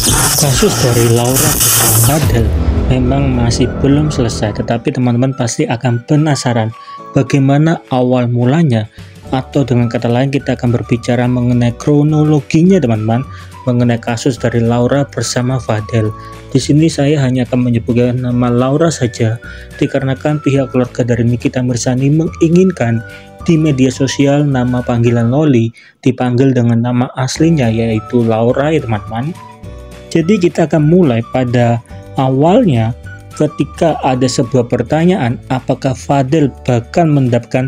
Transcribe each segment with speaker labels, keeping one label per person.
Speaker 1: Kasus dari Laura bersama Fadel memang masih belum selesai, tetapi teman-teman pasti akan penasaran bagaimana awal mulanya, atau dengan kata lain kita akan berbicara mengenai kronologinya teman-teman, mengenai kasus dari Laura bersama Fadel. Di sini saya hanya akan menyebutkan nama Laura saja, dikarenakan pihak keluarga dari Nikita Mirzani menginginkan di media sosial nama panggilan Loli dipanggil dengan nama aslinya, yaitu Laura ya teman-teman. Jadi kita akan mulai pada awalnya ketika ada sebuah pertanyaan, apakah Fadel bakal mendapatkan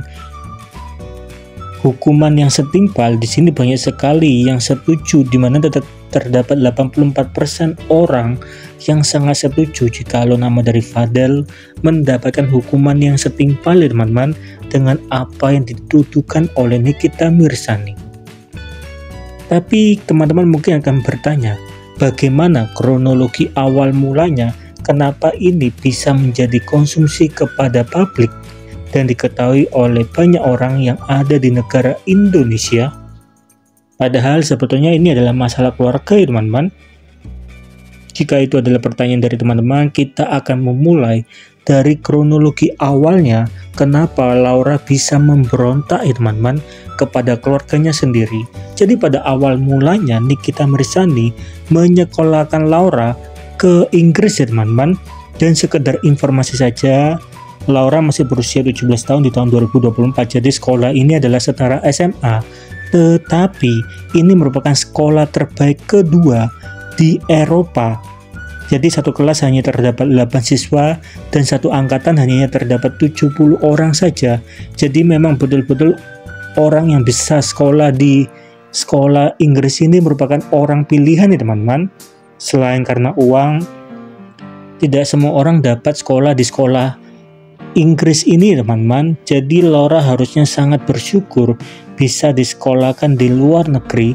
Speaker 1: hukuman yang setimpal. Di sini banyak sekali yang setuju, di mana terdapat 84% orang yang sangat setuju jikalau nama dari Fadel mendapatkan hukuman yang setimpal ya teman-teman dengan apa yang dituduhkan oleh Nikita Mirzani. Tapi teman-teman mungkin akan bertanya, bagaimana kronologi awal mulanya, kenapa ini bisa menjadi konsumsi kepada publik dan diketahui oleh banyak orang yang ada di negara Indonesia? Padahal sebetulnya ini adalah masalah keluarga ya teman-teman. Jika itu adalah pertanyaan dari teman-teman, kita akan memulai dari kronologi awalnya, kenapa Laura bisa memberontak ya teman-teman kepada keluarganya sendiri. Jadi pada awal mulanya Nikita Mirzani menyekolahkan Laura ke Inggris ya teman-teman. Dan sekedar informasi saja, Laura masih berusia 17 tahun di tahun 2024, jadi sekolah ini adalah setara SMA. Tetapi ini merupakan sekolah terbaik kedua di Eropa. Jadi satu kelas hanya terdapat 8 siswa dan satu angkatan hanya terdapat 70 orang saja. Jadi memang betul-betul orang yang bisa sekolah di sekolah Inggris ini merupakan orang pilihan ya teman-teman. Selain karena uang, tidak semua orang dapat sekolah di sekolah Inggris ini teman-teman. Jadi Laura harusnya sangat bersyukur bisa disekolahkan di luar negeri,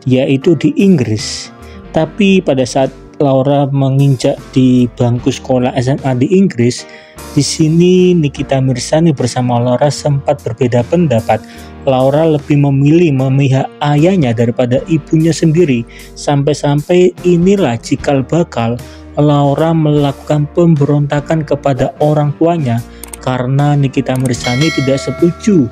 Speaker 1: yaitu di Inggris. Tapi pada saat Laura menginjak di bangku sekolah SMA di Inggris, di sini Nikita Mirzani bersama Laura sempat berbeda pendapat. Laura lebih memilih memihak ayahnya daripada ibunya sendiri. Sampai-sampai inilah cikal bakal Laura melakukan pemberontakan kepada orang tuanya karena Nikita Mirzani tidak setuju.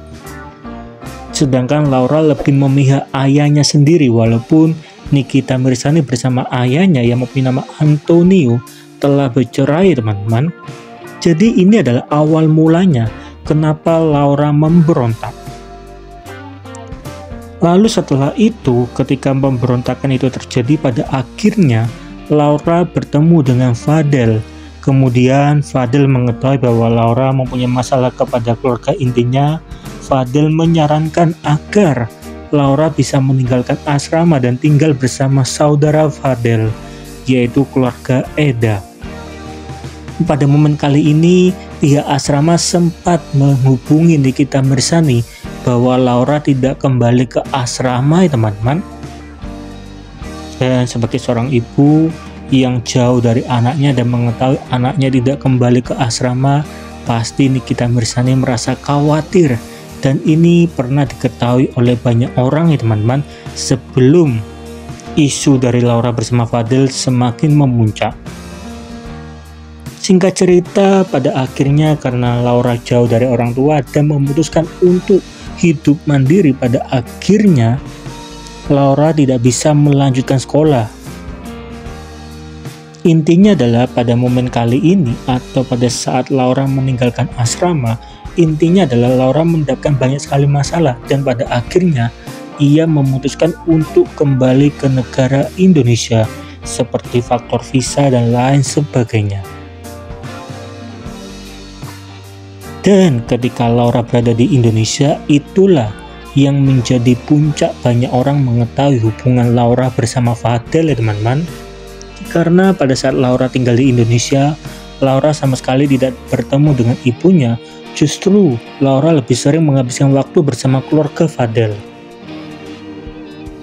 Speaker 1: Sedangkan Laura lebih memihak ayahnya sendiri, walaupun Nikita Mirzani bersama ayahnya yang mempunyai nama Antonio telah bercerai teman-teman. Jadi ini adalah awal mulanya kenapa Laura memberontak. Lalu setelah itu, ketika pemberontakan itu terjadi, pada akhirnya Laura bertemu dengan Fadel. Kemudian Fadel mengetahui bahwa Laura mempunyai masalah kepada keluarga intinya. Fadel menyarankan agar Laura bisa meninggalkan asrama dan tinggal bersama saudara Fadel, yaitu keluarga Eda. Pada momen kali ini, pihak asrama sempat menghubungi Nikita Mirzani bahwa Laura tidak kembali ke asrama ya teman-teman. Dan sebagai seorang ibu yang jauh dari anaknya dan mengetahui anaknya tidak kembali ke asrama, pasti Nikita Mirzani merasa khawatir. Dan ini pernah diketahui oleh banyak orang ya teman-teman, sebelum isu dari Laura bersama Fadel semakin memuncak. Singkat cerita, pada akhirnya karena Laura jauh dari orang tua dan memutuskan untuk hidup mandiri, pada akhirnya Laura tidak bisa melanjutkan sekolah. Intinya adalah pada momen kali ini, atau pada saat Laura meninggalkan asrama, intinya adalah Laura mendapatkan banyak sekali masalah dan pada akhirnya ia memutuskan untuk kembali ke negara Indonesia seperti faktor visa dan lain sebagainya. Dan ketika Laura berada di Indonesia, itulah yang menjadi puncak banyak orang mengetahui hubungan Laura bersama Fadel ya teman-teman. Karena pada saat Laura tinggal di Indonesia, Laura sama sekali tidak bertemu dengan ibunya. Justru Laura lebih sering menghabiskan waktu bersama keluarga Fadel.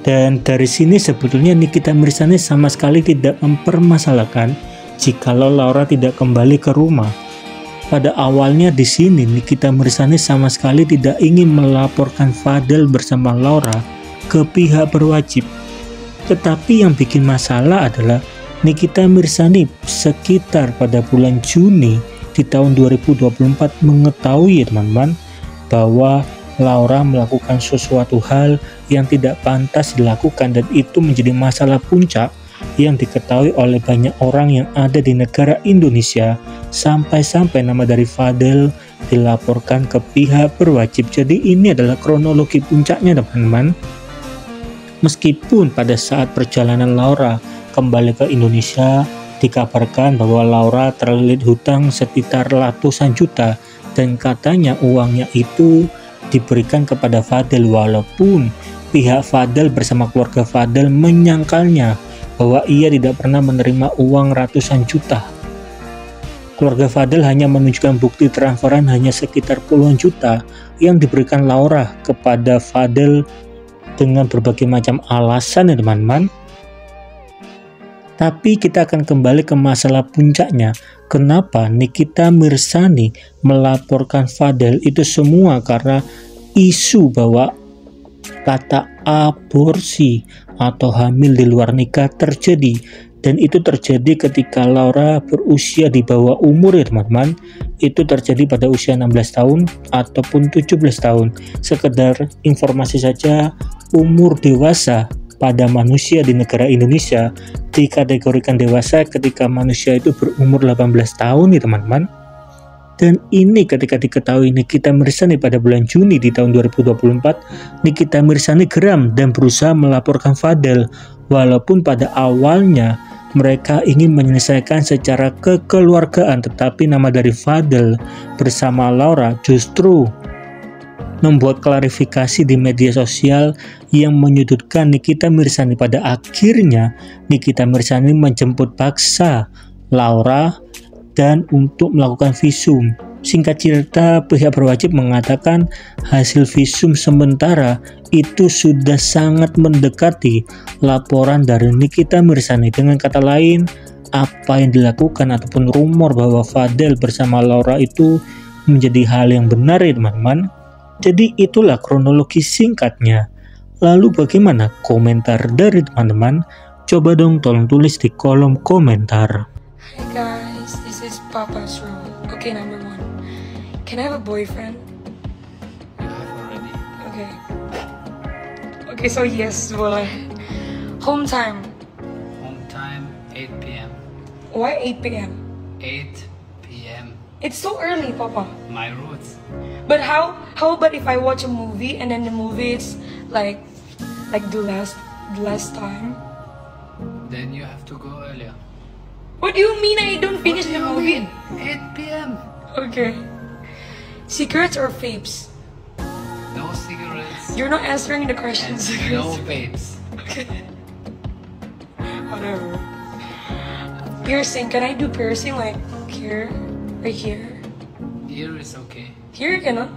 Speaker 1: Dan dari sini sebetulnya Nikita Mirzani sama sekali tidak mempermasalahkan jikalau Laura tidak kembali ke rumah. Pada awalnya di sini Nikita Mirzani sama sekali tidak ingin melaporkan Fadel bersama Laura ke pihak berwajib. Tetapi yang bikin masalah adalah Nikita Mirzani sekitar pada bulan Juni di tahun 2024 mengetahui ya teman-teman bahwa Laura melakukan sesuatu hal yang tidak pantas dilakukan, dan itu menjadi masalah puncak yang diketahui oleh banyak orang yang ada di negara Indonesia, sampai-sampai nama dari Fadel dilaporkan ke pihak berwajib. Jadi ini adalah kronologi puncaknya teman-teman. Meskipun pada saat perjalanan Laura kembali ke Indonesia dikabarkan bahwa Laura terlilit hutang sekitar ratusan juta, dan katanya uangnya itu diberikan kepada Fadel, walaupun pihak Fadel bersama keluarga Fadel menyangkalnya bahwa ia tidak pernah menerima uang ratusan juta. Keluarga Fadel hanya menunjukkan bukti transferan hanya sekitar puluhan juta yang diberikan Laura kepada Fadel dengan berbagai macam alasan ya teman-teman. Tapi kita akan kembali ke masalah puncaknya. Kenapa Nikita Mirzani melaporkan Fadel? Itu semua karena isu bahwa kata aborsi atau hamil di luar nikah terjadi, dan itu terjadi ketika Laura berusia di bawah umur ya teman-teman. Itu terjadi pada usia 16 tahun ataupun 17 tahun. Sekedar informasi saja, umur dewasa pada manusia di negara Indonesia dikategorikan dewasa ketika manusia itu berumur 18 tahun ya teman-teman. Dan ini ketika diketahui Nikita Mirzani pada bulan Juni di tahun 2024, Nikita Mirzani geram dan berusaha melaporkan Fadel, walaupun pada awalnya mereka ingin menyelesaikan secara kekeluargaan, tetapi nama dari Fadel bersama Laura justru membuat klarifikasi di media sosial yang menyudutkan Nikita Mirzani. Pada akhirnya Nikita Mirzani menjemput paksa Laura dan untuk melakukan visum. Singkat cerita, pihak berwajib mengatakan hasil visum sementara itu sudah sangat mendekati laporan dari Nikita Mirzani. Dengan kata lain, apa yang dilakukan ataupun rumor bahwa Fadel bersama Laura itu menjadi hal yang benar ya teman-teman. Jadi itulah kronologi singkatnya. Lalu bagaimana komentar dari teman-teman? Coba dong tolong tulis di kolom komentar.
Speaker 2: Hi guys, this is Papa's room. Okay, number 1. Can I have a boyfriend?
Speaker 3: You have already.
Speaker 2: Okay. Okay, so yes, boleh. Home time.
Speaker 3: Home time 8 p.m.
Speaker 2: Why 8 p.m.?
Speaker 3: 8 p.m.
Speaker 2: It's so early, Papa.
Speaker 3: My roots.
Speaker 2: But how about if I watch a movie and then the movie is like the last time?
Speaker 3: Then you have to go earlier.
Speaker 2: What do you mean I don't finish the movie?
Speaker 3: 8 p.m.
Speaker 2: Okay. Secrets or vapes?
Speaker 3: No cigarettes.
Speaker 2: You're not answering the
Speaker 3: And
Speaker 2: questions.
Speaker 3: no babes.
Speaker 2: Okay. Whatever. Piercing. Can I do piercing like here? Right here?
Speaker 3: Here is okay.
Speaker 2: Here you cannot.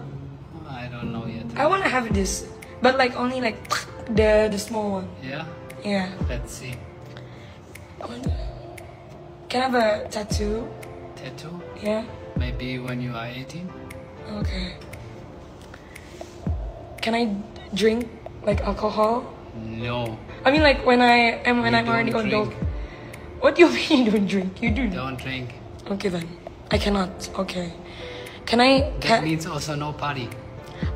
Speaker 3: I don't know yet.
Speaker 2: I wanna have this. But like only like the small one.
Speaker 3: Yeah?
Speaker 2: Yeah.
Speaker 3: Let's see.
Speaker 2: Can I have a tattoo?
Speaker 3: Tattoo?
Speaker 2: Yeah.
Speaker 3: Maybe when you are 18?
Speaker 2: Okay. Can I drink like alcohol?
Speaker 3: No.
Speaker 2: I mean like when I'm
Speaker 3: We
Speaker 2: already
Speaker 3: don't
Speaker 2: adult.
Speaker 3: drink.
Speaker 2: What do you mean you don't drink? You do.
Speaker 3: Don't drink.
Speaker 2: Okay then. I cannot. Okay. Can I
Speaker 3: That means also no party.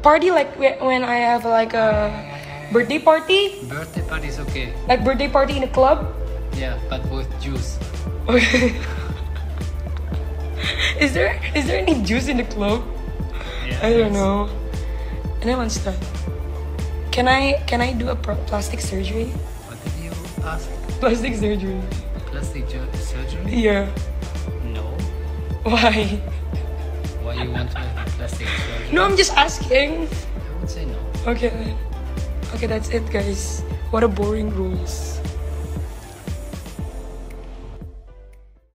Speaker 2: party like when I have like a birthday party?
Speaker 3: Birthday party is okay.
Speaker 2: Like birthday party in a club?
Speaker 3: Yeah, but with juice.
Speaker 2: Okay. Is there any juice in the club?
Speaker 3: Yeah,
Speaker 2: I don't
Speaker 3: yes.
Speaker 2: know. And then once done. Can I do a plastic surgery?
Speaker 3: What did you ask?
Speaker 2: Plastic surgery.
Speaker 3: Plastic surgery?
Speaker 2: Yeah.
Speaker 3: No.
Speaker 2: Why?
Speaker 3: Why you want to have a plastic surgery?
Speaker 2: No, I'm just asking.
Speaker 3: I would say no.
Speaker 2: Okay then. Okay, that's it guys. What a boring rules.